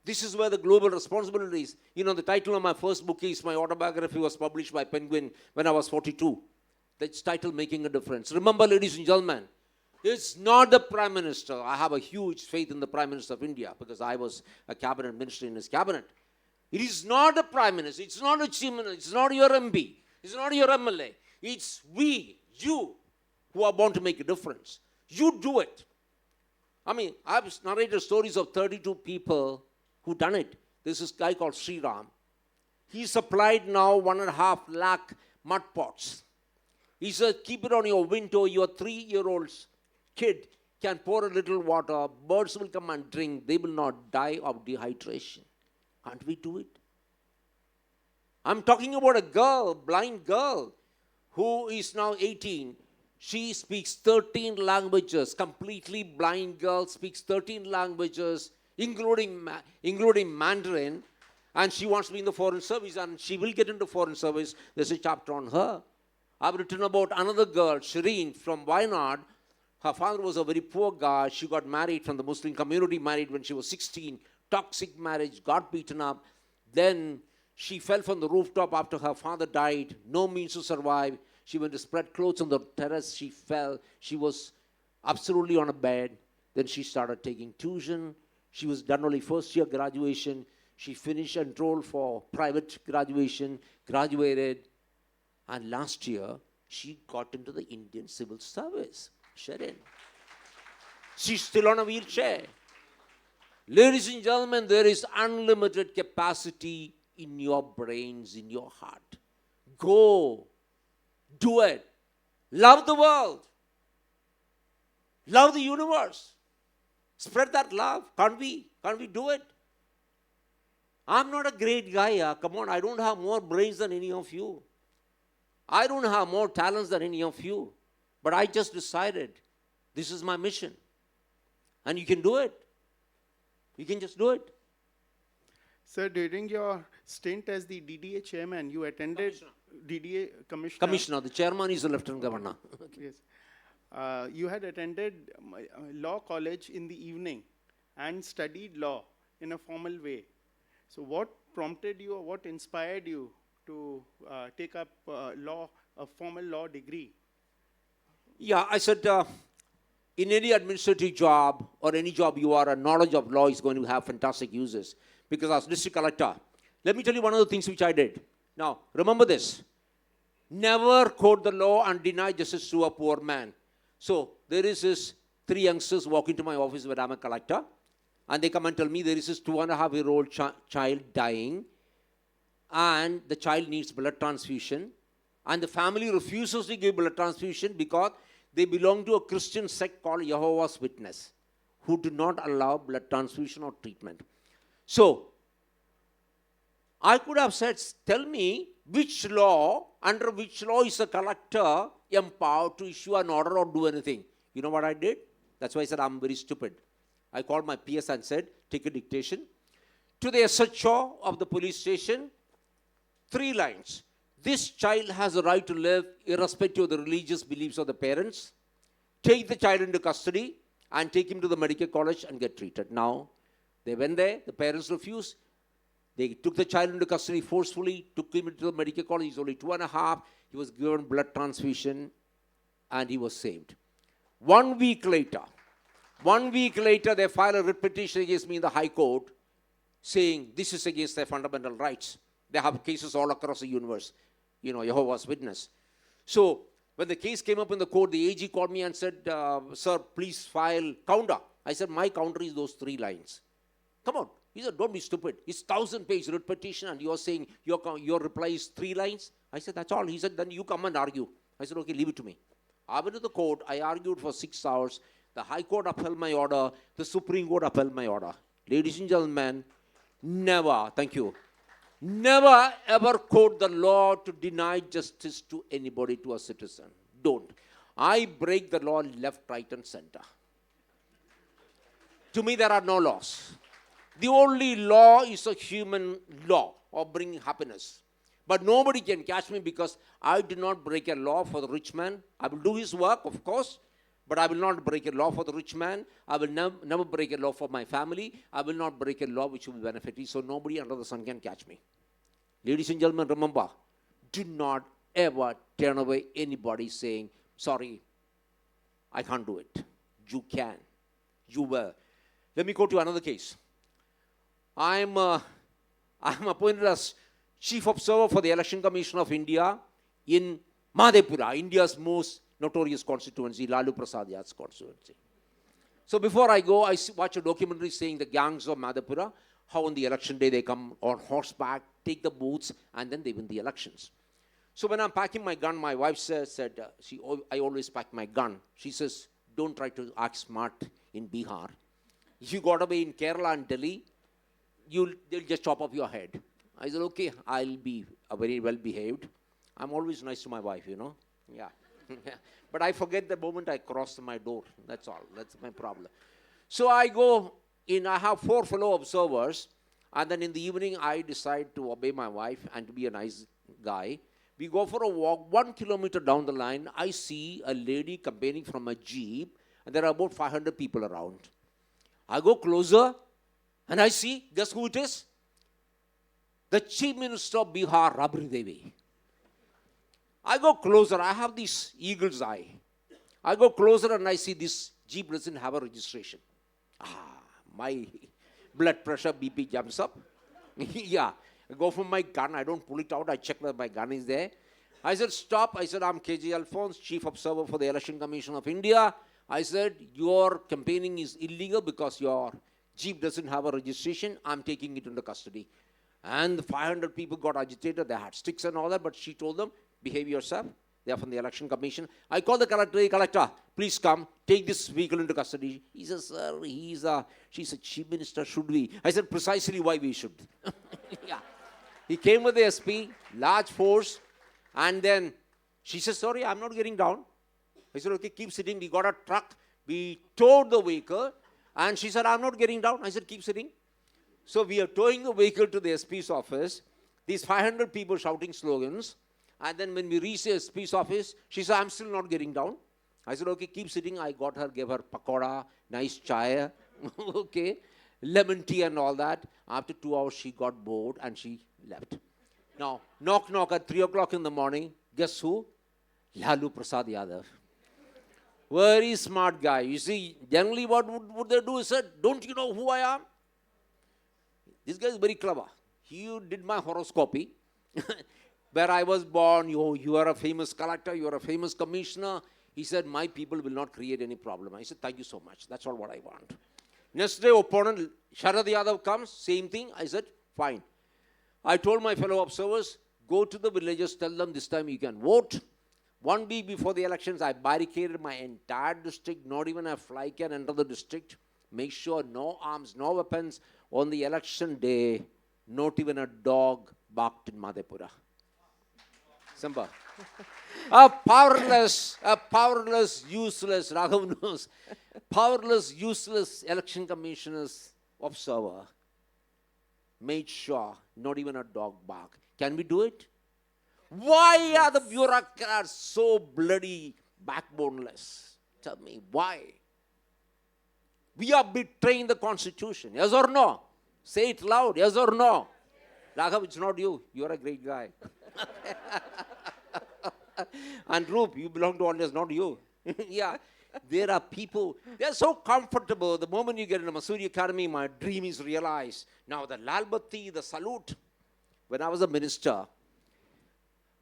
this is where the global responsibility is. You know, the title of my first book is, my autobiography was published by Penguin when I was 42. That's title, Making a Difference. Remember, ladies and gentlemen, it's not the Prime Minister. I have a huge faith in the Prime Minister of India because I was a cabinet minister in his cabinet. It is not the Prime Minister. It's not a Chief Minister. It's not your MP. It's not your MLA. It's we, you, who are born to make a difference. You do it. I mean, I've narrated stories of 32 people who done it. There's this guy called Sriram. He supplied now 1.5 lakh mud pots. He said, keep it on your window. Your 3-year-old kid can pour a little water. Birds will come and drink. They will not die of dehydration. Can't we do it? I'm talking about a girl, blind girl, who is now 18. She speaks 13 languages. Completely blind girl speaks 13 languages, including Mandarin. And she wants to be in the foreign service, and she will get into foreign service. There's a chapter on her. I've written about another girl, Shireen, from Wayanad. Her father was a very poor guy. She got married from the Muslim community, married when she was 16. Toxic marriage, got beaten up. Then she fell from the rooftop after her father died. No means to survive. She went to spread clothes on the terrace. She fell. She was absolutely on a bed. Then she started taking tuition. She was done only first year graduation. She finished, enrolled for private graduation, graduated. And last year, she got into the Indian civil service. Sharon. She's still on a wheelchair. Ladies and gentlemen, there is unlimited capacity in your brains, in your heart. Go. Do it. Love the world. Love the universe. Spread that love. Can't we? Can't we do it? I'm not a great guy. Come on, I don't have more brains than any of you. I don't have more talents than any of you. But I just decided this is my mission. And you can do it. You can just do it. Sir, during your stint as the DDA chairman, you attended DDA commissioner. Commissioner, the chairman is the lieutenant governor. Yes. You had attended law college in the evening and studied law in a formal way. So what prompted you or what inspired you to take up a formal law degree? Yeah, I said, in any administrative job or any job you are, a knowledge of law is going to have fantastic uses. Because as district collector, let me tell you one of the things which I did. Now, remember this. Never quote the law and deny justice to a poor man. So, there is this 3 youngsters walk into my office when I'm a collector. And they come and tell me there is this 2.5-year-old child dying. And the child needs blood transfusion. And the family refuses to give blood transfusion because they belong to a Christian sect called Jehovah's Witness, who do not allow blood transfusion or treatment. So, I could have said, tell me under which law is a collector empowered to issue an order or do anything. You know what I did? That's why I said I'm very stupid. I called my PS and said, take a dictation. To the SHO of the police station, 3 lines. This child has a right to live irrespective of the religious beliefs of the parents. Take the child into custody and take him to the medical college and get treated. Now, they went there, the parents refused. They took the child into custody forcefully, took him into the medical college. He's only 2.5. He was given blood transfusion and he was saved. 1 week later, they filed a writ petition against me in the High Court saying this is against their fundamental rights. They have cases all across the universe. You know, Jehovah's Witness. So, when the case came up in the court, the AG called me and said, sir, please file counter. I said, my counter is those 3 lines. Come on. He said, don't be stupid. It's 1,000-page writ petition and you're saying your reply is 3 lines. I said, that's all. He said, then you come and argue. I said, okay, leave it to me. I went to the court. I argued for 6 hours. The High Court upheld my order. The Supreme Court upheld my order. Ladies and gentlemen, never, thank you, never ever quote the law to deny justice to anybody, to a citizen. Don't. I break the law left, right, and center. To me, there are no laws. The only law is a human law of bringing happiness. But nobody can catch me because I did not break a law for the rich man. I will do his work, of course, but I will not break a law for the rich man. I will never break a law for my family. I will not break a law which will benefit me. So nobody under the sun can catch me. Ladies and gentlemen, remember, do not ever turn away anybody saying, sorry, I can't do it. You can. You will. Let me go to another case. I'm appointed as Chief Observer for the Election Commission of India in Madhepura, India's most notorious constituency, Lalu Prasad Yad's constituency. So before I go, watch a documentary saying the gangs of Madhepura, how on the election day they come on horseback, take the booths, and then they win the elections. So when I'm packing my gun, my wife said I always pack my gun. She says, don't try to act smart in Bihar. If you got away in Kerala and Delhi, they'll just chop off your head. I said, okay, I'll be very well behaved. I'm always nice to my wife, you know. Yeah. But I forget the moment I cross my door. That's all. That's my problem. So I go in, I have 4 fellow observers, and then in the evening I decide to obey my wife and to be a nice guy. We go for a walk. 1 kilometer down the line, I see a lady campaigning from a jeep, and there are about 500 people around. I go closer, and I see, guess who it is? The Chief Minister of Bihar, Rabri Devi. I go closer. I have this eagle's eye. I go closer and I see this jeep doesn't have a registration. My blood pressure, BP jumps up. Yeah. I go for my gun. I don't pull it out. I check that my gun is there. I said, stop. I said, I'm KG Alphons, Chief Observer for the Election Commission of India. I said, your campaigning is illegal because your jeep doesn't have a registration. I'm taking it into custody. And the 500 people got agitated. They had sticks and all that. But she told them, behave yourself. They are from the Election Commission. I called the collector. Hey, collector, please come. Take this vehicle into custody. He says, sir, she's a Chief Minister. Should we? I said, precisely why we should. Yeah. He came with the SP, large force. And then she says, sorry, I'm not getting down. I said, okay, keep sitting. We got a truck. We towed the vehicle. And she said, I'm not getting down. I said, keep sitting. So we are towing the vehicle to the SP's office. These 500 people shouting slogans. And then when we reached the SP's office, she said, I'm still not getting down. I said, okay, keep sitting. I got her, gave her pakoda, nice chai, okay, lemon tea and all that. After 2 hours, she got bored and she left. Now, knock at 3 o'clock in the morning. Guess who? Lalu Prasad Yadav. Very smart guy. You see, generally what would they do is say, don't you know who I am? This guy is very clever. He did my horoscopy. Where I was born, you are a famous collector, you are a famous commissioner. He said, my people will not create any problem. I said, thank you so much. That's all what I want. Next day, opponent, Sharad Yadav comes, same thing. I said, fine. I told my fellow observers, go to the villages, tell them this time you can vote. 1 week before the elections, I barricaded my entire district. Not even a fly can enter the district. Make sure no arms, no weapons. On the election day, not even a dog barked in Madhepura. Simba. A powerless, useless, Raghav knows, powerless, useless election commissioner's observer made sure not even a dog barked. Can we do it? Why are the bureaucrats so bloody backboneless? Tell me, why? We are betraying the Constitution. Yes or no? Say it loud. Yes or no? Raghav, it's not you. You're a great guy. And Rup, you belong to audience, not you. Yeah. There are people, they're so comfortable. The moment you get into Masuri Academy, my dream is realized. Now the Lalbati, the salute. When I was a minister,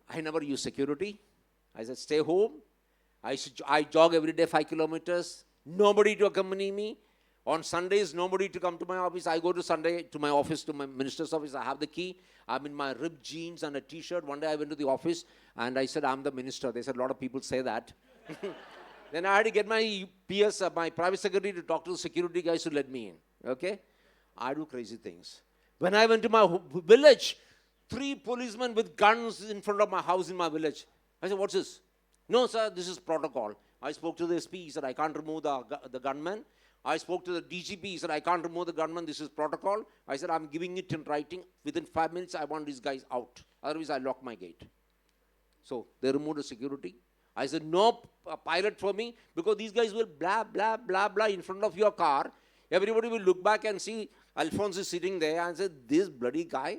I never used security. I said, stay home. I jog every day 5 kilometers. Nobody to accompany me. On Sundays, nobody to come to my office. I go to Sunday to my office, to my minister's office. I have the key. I'm in my ripped jeans and a t-shirt. One day I went to the office and I said, I'm the minister. They said, a lot of people say that. Then I had to get my PS, my private secretary to talk to the security guys to let me in. Okay? I do crazy things. When I went to my village, 3 policemen with guns in front of my house in my village. I said, what's this? No, sir, this is protocol. I spoke to the SP. He said, I can't remove the gunman. I spoke to the DGP. He said, I can't remove the gunman. This is protocol. I said, I'm giving it in writing. Within 5 minutes, I want these guys out. Otherwise, I lock my gate. So they removed the security. I said, no pilot for me, because these guys will blah, blah, blah, blah in front of your car. Everybody will look back and see Alphons is sitting there and say, this bloody guy,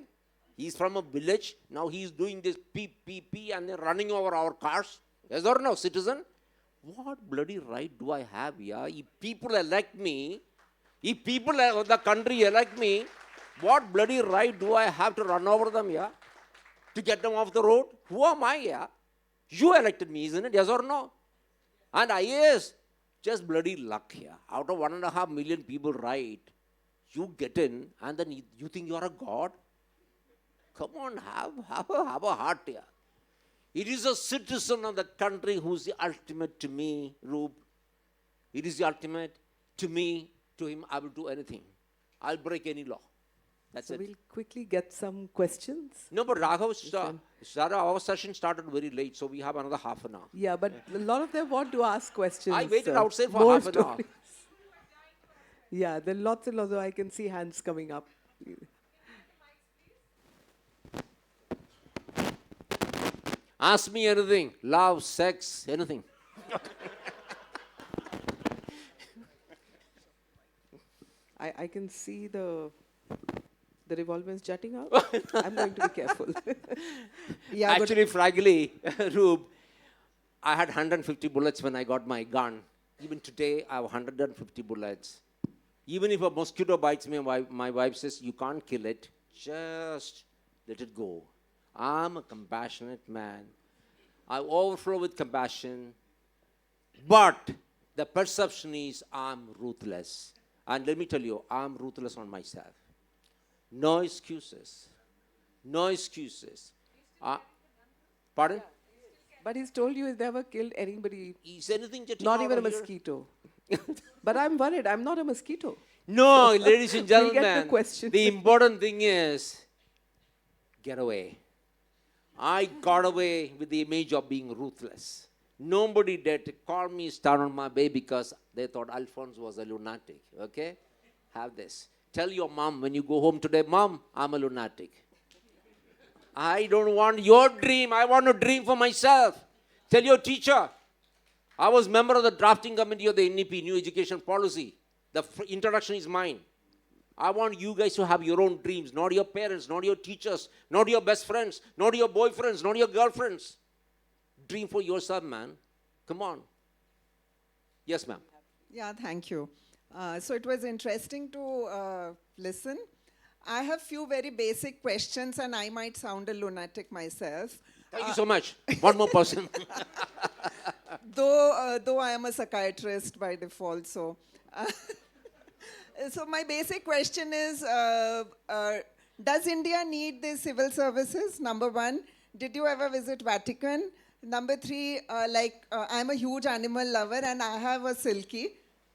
he's from a village. Now he's doing this peep, peep, peep, and they're running over our cars. Yes or no, citizen? What bloody right do I have here? If people elect me, if people of the country elect me, what bloody right do I have to run over them here? To get them off the road? Who am I here? You elected me, isn't it? Yes or no? And IAS, just bloody luck here. Out of 1.5 million people write, you get in, and then you think you are a god? Come on, have a heart here. It is a citizen of the country who's the ultimate to me, Rube. It is the ultimate to me. To him, I will do anything. I'll break any law. That's So it. we'll quickly get some questions. No, but Raghav, our session started very late, so we have another half an hour. Yeah, but a lot of them want to ask questions. I waited sir. outside for More half an hour. stories. Yeah, there are lots and lots. I can see hands coming up. Ask me anything. Love, sex, anything. I can see the revolvers jutting out. I'm going to be careful. Yeah, but Actually, frankly, Rube, I had 150 bullets when I got my gun. Even today, I have 150 bullets. Even if a mosquito bites me, my wife says, you can't kill it. Just let it go. I'm a compassionate man. I overflow with compassion. But the perception is I'm ruthless. And let me tell you, I'm ruthless on myself. No excuses. No excuses. Pardon? but he's told you he's never killed anybody, Is anything getting not out even a of here? mosquito. But I'm worried. I'm not a mosquito. No, ladies and We'll get gentlemen, the question. the important thing is get away. I got away with the image of being ruthless. Nobody dared to call me star on my way because they thought Alphons was a lunatic. Okay? Have this. Tell your mom when you go home today, Mom, I'm a lunatic. I don't want your dream. I want to dream for myself. Tell your teacher. I was member of the drafting committee of the NEP, New Education Policy. The introduction is mine. I want you guys to have your own dreams, not your parents, not your teachers, not your best friends, not your boyfriends, not your girlfriends. Dream for yourself, man. Come on. Yes, ma'am. Yeah, thank you. So it was interesting to listen. I have few very basic questions, and I might sound a lunatic myself. Thank you so much. One more person. Though I am a psychiatrist by default, so. So my basic question is, does India need the civil services? Number one, did you ever visit Vatican? Number three, I'm a huge animal lover, and I have a silky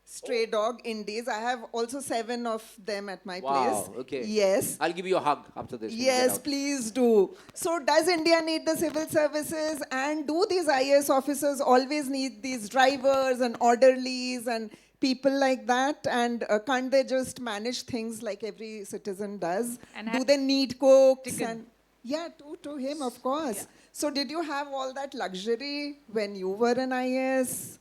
stray dog, Indies. I have also 7 of them at my place. Wow, okay. Yes. I'll give you a hug after this. when you get Yes, out. please do. So does India need the civil services, and do these IAS officers always need these drivers and orderlies and people like that, and can't they just manage things like every citizen does? And Do they need cooks? Ticket. And yeah, to him, of course. So did you have all that luxury when you were an IAS?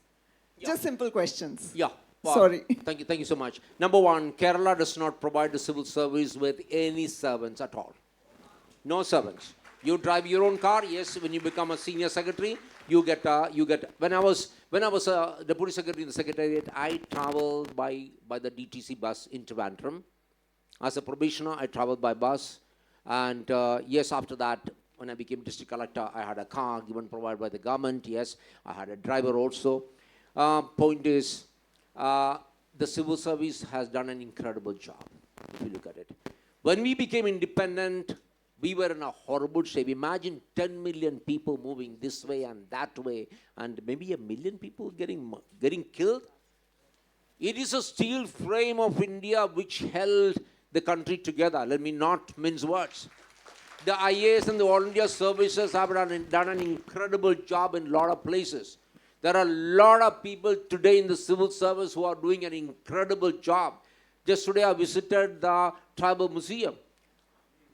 Just simple questions. Yeah. Wow. Sorry. Thank you so much. Number one, Kerala does not provide the civil service with any servants at all. No servants. You drive your own car. Yes, when you become a senior secretary, you get. When I was a deputy secretary in the secretariat, I traveled by the DTC bus in Trivandrum. As a probationer, I traveled by bus, and yes, after that, when I became district collector, I had a car provided by the government. Yes, I had a driver also. Point is, the civil service has done an incredible job, if you look at it. When we became independent, we were in a horrible shape. Imagine 10 million people moving this way and that way, and maybe 1 million people getting killed. It is a steel frame of India which held the country together. Let me not mince words. The IAS and the All India services have done an incredible job in a lot of places. There are a lot of people today in the civil service who are doing an incredible job. Just today I visited the Tribal Museum.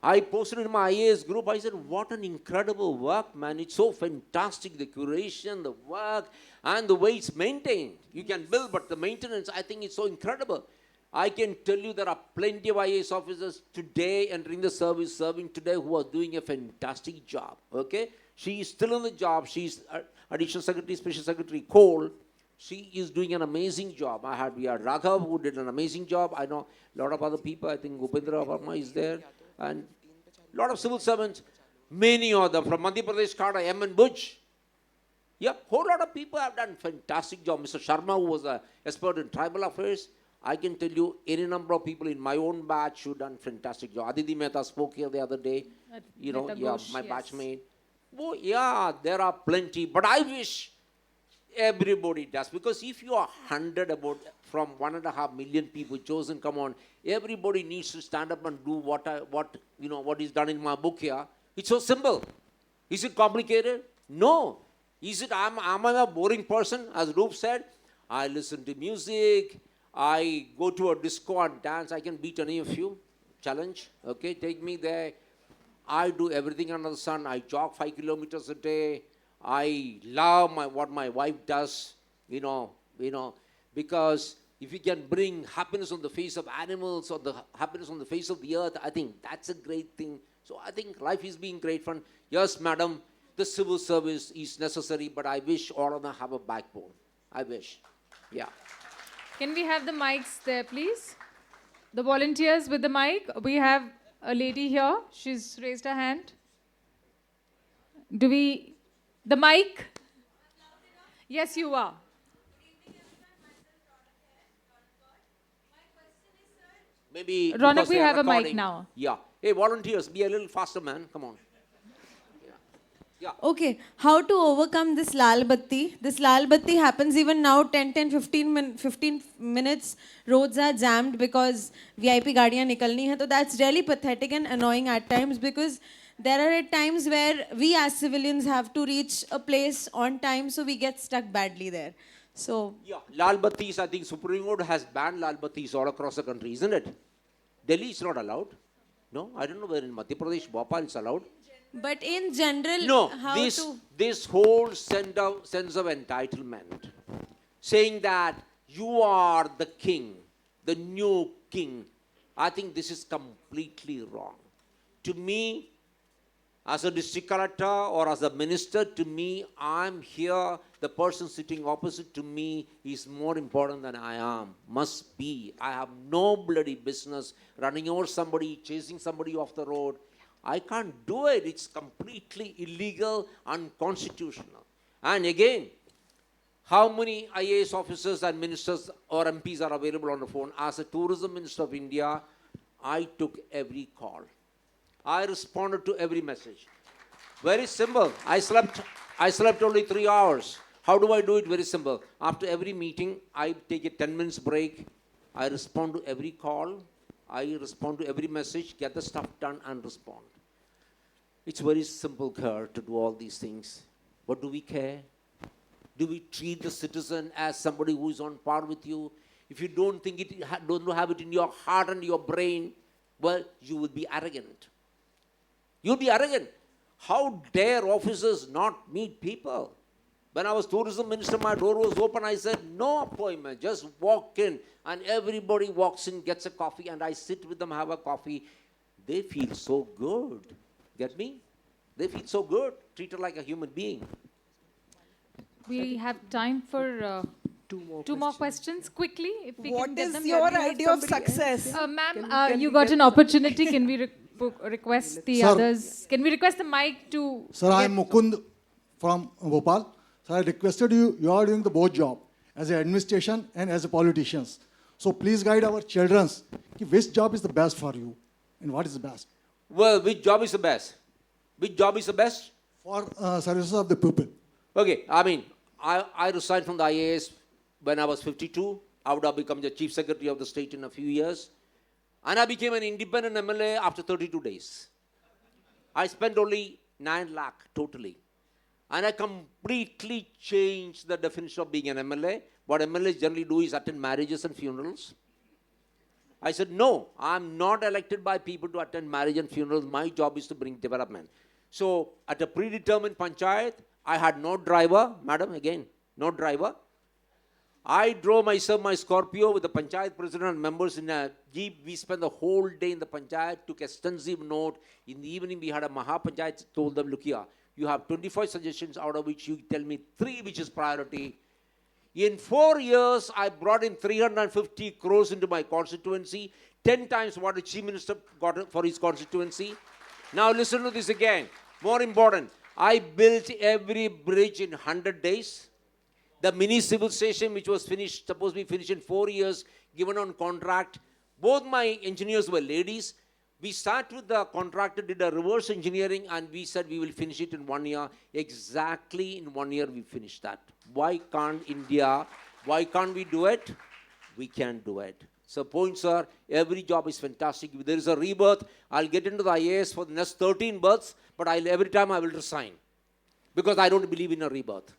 I posted in my IAS group, I said, what an incredible work, man. It's so fantastic, the curation, the work, and the way it's maintained. You can build, but the maintenance, I think it's so incredible. I can tell you there are plenty of IAS officers today entering the service, serving today, who are doing a fantastic job, okay? She is still in the job. She's Additional Secretary, Special Secretary Cole. She is doing an amazing job. We had Raghav, who did an amazing job. I know a lot of other people. I think Rupinder Brar is there. And a lot of civil servants, many of them from Madhya Pradesh, Kada, M. and Butch. Yeah, whole lot of people have done fantastic job. Mr. Sharma, who was an expert in tribal affairs, I can tell you any number of people in my own batch who done fantastic job. Aditi Mehta spoke here the other day. You know, Mehta yeah, Ghosh, my yes. batchmate. Oh, yeah, there are plenty. But I wish everybody does. Because if you are 100 about from 1.5 million people chosen, come on, everybody needs to stand up and do what is done in my book here. It's so simple. Is it complicated? No. Is it, am I a boring person? As Roop said, I listen to music, I go to a disco and dance, I can beat any of you. Challenge, okay, take me there. I do everything under the sun. I jog 5 kilometers a day. I love what my wife does, because if you can bring happiness on the face of animals or the happiness on the face of the earth, I think that's a great thing. So I think life is being great fun. Yes, madam, the civil service is necessary, but I wish all of them have a backbone. I wish. Yeah. Can we have the mics there, please? The volunteers with the mic. We have a lady here. She's raised her hand. The mic? Yes, you are. Maybe Ronak, because we they are have a mic recording. now. Yeah. Hey, volunteers, be a little faster, man. Come on. Okay, how to overcome this lal batti? This lal batti happens even now, 15 minutes, roads are jammed because VIP gaadiyan nikalni hai. So that's really pathetic and annoying at times, because there are at times where we as civilians have to reach a place on time, so we get stuck badly there. So Yeah, Lal Battis, I think Supreme Court has banned Lal Battis all across the country, isn't it? Delhi is not allowed. No, I don't know where in Madhya Pradesh, Bhopal is allowed. but in general, No, how to... this whole sense of entitlement, saying that you are the king, the new king, I think this is completely wrong. To me, as a district collector or as a minister, to me, I'm here, the person sitting opposite to me is more important than I am. Must be. I have no bloody business running over somebody, chasing somebody off the road. I can't do it. It's completely illegal, unconstitutional. And again, how many IAS officers and ministers or MPs are available on the phone? As a tourism minister of India, I took every call. I responded to every message. Very simple. I slept only 3 hours. How do I do it? Very simple. After every meeting, I take a 10 minutes break. I respond to every call. I respond to every message, get the stuff done and respond. It's very simple, Kerr, to do all these things. But do we care? Do we treat the citizen as somebody who is on par with you? If you don't think it, don't have it in your heart and your brain, well, you will be arrogant. You'll be arrogant. How dare officers not meet people? When I was tourism minister, my door was open. I said, no appointment, just walk in. And everybody walks in, gets a coffee, and I sit with them, have a coffee. They feel so good. Get me? They feel so good, treated like a human being. We have time for two more questions quickly. If we can What get is them. your Can we have idea of somebody else? success? Ma'am, can you we got get an opportunity. Can we request the Sir. others? Can we request the mic to... Sir, I am Mukund from Bhopal. Sir, I requested you are doing the both job, as an administration and as a politicians. So please guide our children, which job is the best for you and what is the best? Well, which job is the best? Which job is the best? For services of the people. Okay, I mean, I resigned from the IAS when I was 52. I would have become the chief secretary of the state in a few years. And I became an independent MLA after 32 days. I spent only 9 lakh totally. And I completely changed the definition of being an MLA. What MLAs generally do is attend marriages and funerals. I said, no, I'm not elected by people to attend marriage and funerals. My job is to bring development. So at a predetermined panchayat, I had no driver. Madam, again, no driver. I drove myself, my Scorpio, with the panchayat president and members in a jeep. We spent the whole day in the panchayat, took extensive note. In the evening, we had a Mahapanchayat, told them, look here, you have 25 suggestions, out of which you tell me 3 which is priority. In 4 years, I brought in 350 crores into my constituency, 10 times what the chief minister got for his constituency. Now listen to this again. More important, I built every bridge in 100 days. The mini civil station, which was finished, supposed to be finished in 4 years, given on contract. Both my engineers were ladies. We started with the contractor, did a reverse engineering, and we said we will finish it in 1 year. Exactly in 1 year, we finished that. Why can't India, why can't we do it? We can do it. So points are, every job is fantastic. If there is a rebirth, I'll get into the IAS for the next 13 births, but every time I will resign because I don't believe in a rebirth.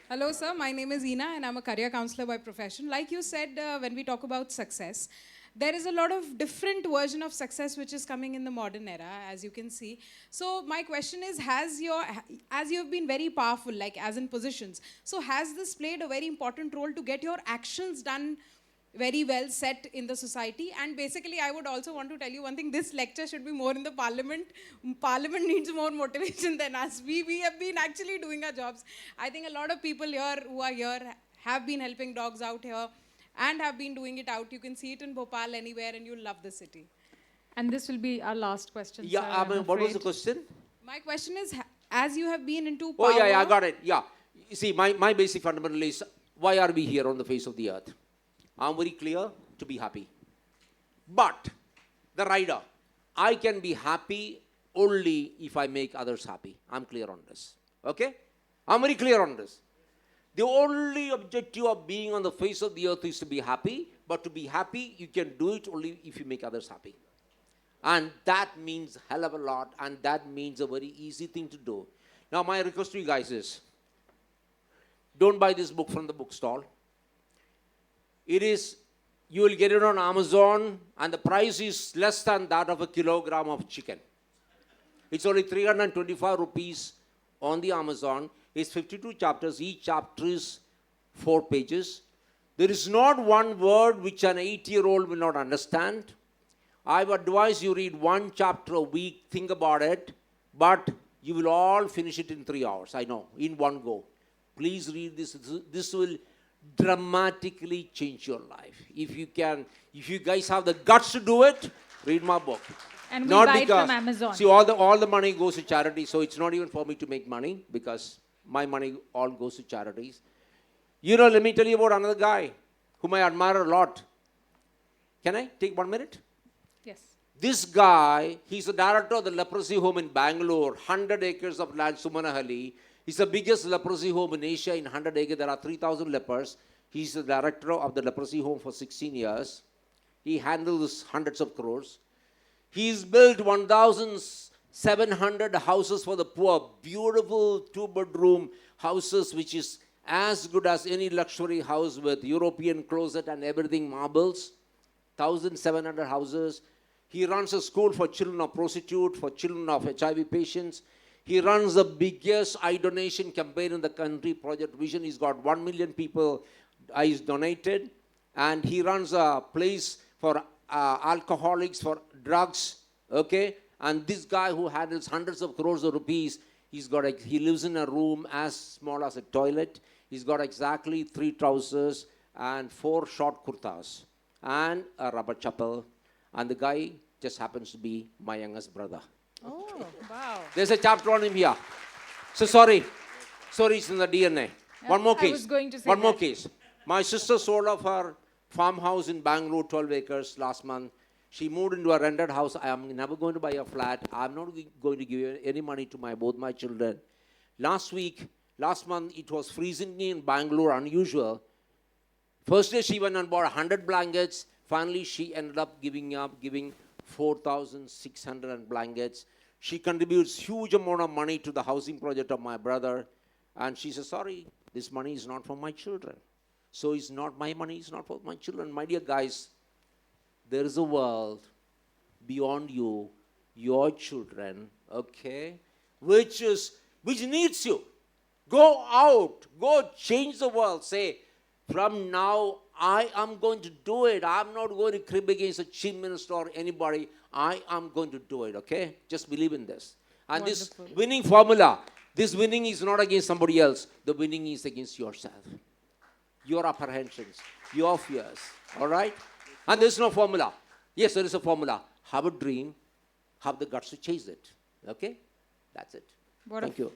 Hello, sir. My name is Ina, and I'm a career counselor by profession. Like you said, when we talk about success, there is a lot of different version of success which is coming in the modern era, as you can see. So my question is, as you have been very powerful, like as in positions, so has this played a very important role to get your actions done very well set in the society? And basically, I would also want to tell you one thing, this lecture should be more in the parliament. Parliament needs more motivation than us. We have been actually doing our jobs. I think a lot of people here who are here have been helping dogs out here and have been doing it out. You can see it in Bhopal anywhere and you'll love the city. And this will be our last question, Yeah, sir, I mean, I'm what was the afraid. question? My question is, as you have been into power... Oh, yeah, I got it. Yeah. You see, my basic fundamental is, why are we here on the face of the earth? I'm very clear, to be happy. But, the rider, I can be happy only if I make others happy. I'm clear on this. Okay? I'm very clear on this. The only objective of being on the face of the earth is to be happy, but to be happy, you can do it only if you make others happy. And that means a hell of a lot, and that means a very easy thing to do. Now, my request to you guys is, don't buy this book from the bookstall. It is, you will get it on Amazon, and the price is less than that of a kilogram of chicken. It's only 325 rupees on the Amazon. It's 52 chapters. Each chapter is 4 pages. There is not one word which an 8-year-old will not understand. I would advise you read 1 chapter a week, think about it, but you will all finish it in 3 hours, I know, in one go. Please read this. This will dramatically change your life. If you guys have the guts to do it, read my book. And we Not buy it because, from Amazon. see, all the money goes to charity, so it's not even for me to make money, because my money all goes to charities. You know, let me tell you about another guy whom I admire a lot. Can I take 1 minute? Yes. This guy, he's the director of the leprosy home in Bangalore, 100 acres of land, Sumanahalli. He's the biggest leprosy home in Asia in 100 acres. There are 3,000 lepers. He's the director of the leprosy home for 16 years. He handles hundreds of crores. He's built 1,700 houses for the poor, beautiful 2-bedroom houses, which is as good as any luxury house with European closet and everything, marbles. 1,700 houses. He runs a school for children of prostitutes, for children of HIV patients. He runs the biggest eye donation campaign in the country, Project Vision. He's got 1 million people eyes donated. And he runs a place for alcoholics, for drugs, okay? And this guy who handles hundreds of crores of rupees, he lives in a room as small as a toilet. He's got exactly 3 trousers and 4 short kurtas and a rubber chappal. And the guy just happens to be my youngest brother. Oh, wow. There's a chapter on him here. So sorry, it's in the DNA. One more I case. was going to say One more that. case. My sister sold off her farmhouse in Bangalore, 12 acres last month. She moved into a rented house. I am never going to buy a flat. I'm not going to give any money to both my children. Last month, it was freezing in Bangalore, unusual. First day she went and bought 100 blankets. Finally, she ended up giving 4,600 blankets. She contributes huge amount of money to the housing project of my brother. And she says, sorry, this money is not for my children. So it's not my money, it's not for my children. My dear guys, there is a world beyond you, your children, okay, which needs you. Go out, go change the world. Say, from now, I am going to do it. I'm not going to crib against a chief minister or anybody. I am going to do it, okay? Just believe in this. And Wonderful. this winning formula, this winning is not against somebody else. The winning is against yourself. Your apprehensions, your fears, all right? And there's no formula. Yes, there is a formula. Have a dream, have the guts to chase it, okay? That's it. What Thank a you.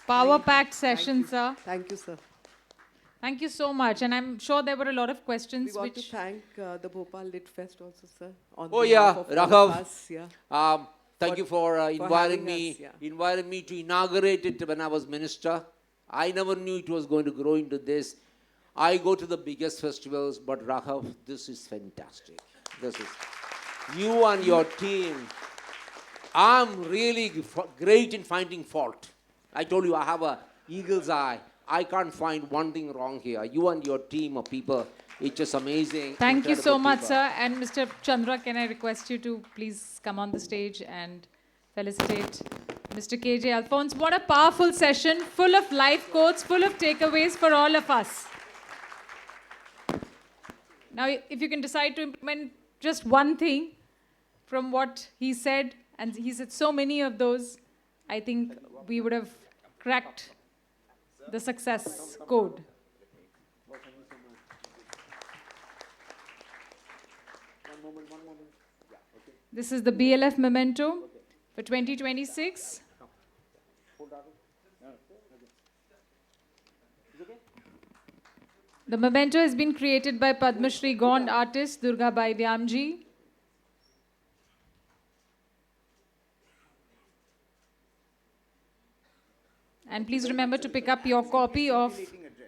power-packed session, sir. Thank you, sir. Thank you so much. And I'm sure there were a lot of We questions want to which... thank the Bhopal Lit Fest also, sir. On Oh behalf yeah, of all of Raghav. us, yeah. Thank For- you for inviting having me. us, yeah. Invited me to inaugurate it when I was minister. I never knew it was going to grow into this. I go to the biggest festivals, but Raghav, this is fantastic. This is you and your team. I'm really great in finding fault. I told you I have a eagle's eye. I can't find one thing wrong here. You and your team of people, it's just amazing. Thank you so incredible much, people. sir. And Mr. Chandra, can I request you to please come on the stage and felicitate Mr. KJ Alphons? What a powerful session, full of life quotes, full of takeaways for all of us. Now, if you can decide to implement just one thing from what he said, and he said so many of those, I think we would have cracked the success code. This is the BLF memento for 2026. The memento has been created by Padma Shri Gond artist Durga Bai Vyamji. And please remember to pick up your copy of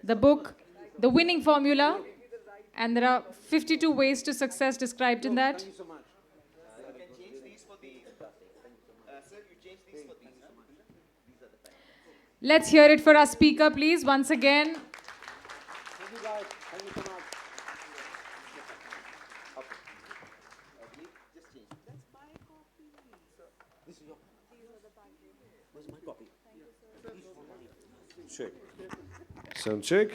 the book, The Winning Formula. And there are 52 ways to success described in that. Let's hear it for our speaker, please, once again. Thank you guys. Thank you so much. Just change. That's my copy. This is your copy. Where's my copy? Check. Sound check.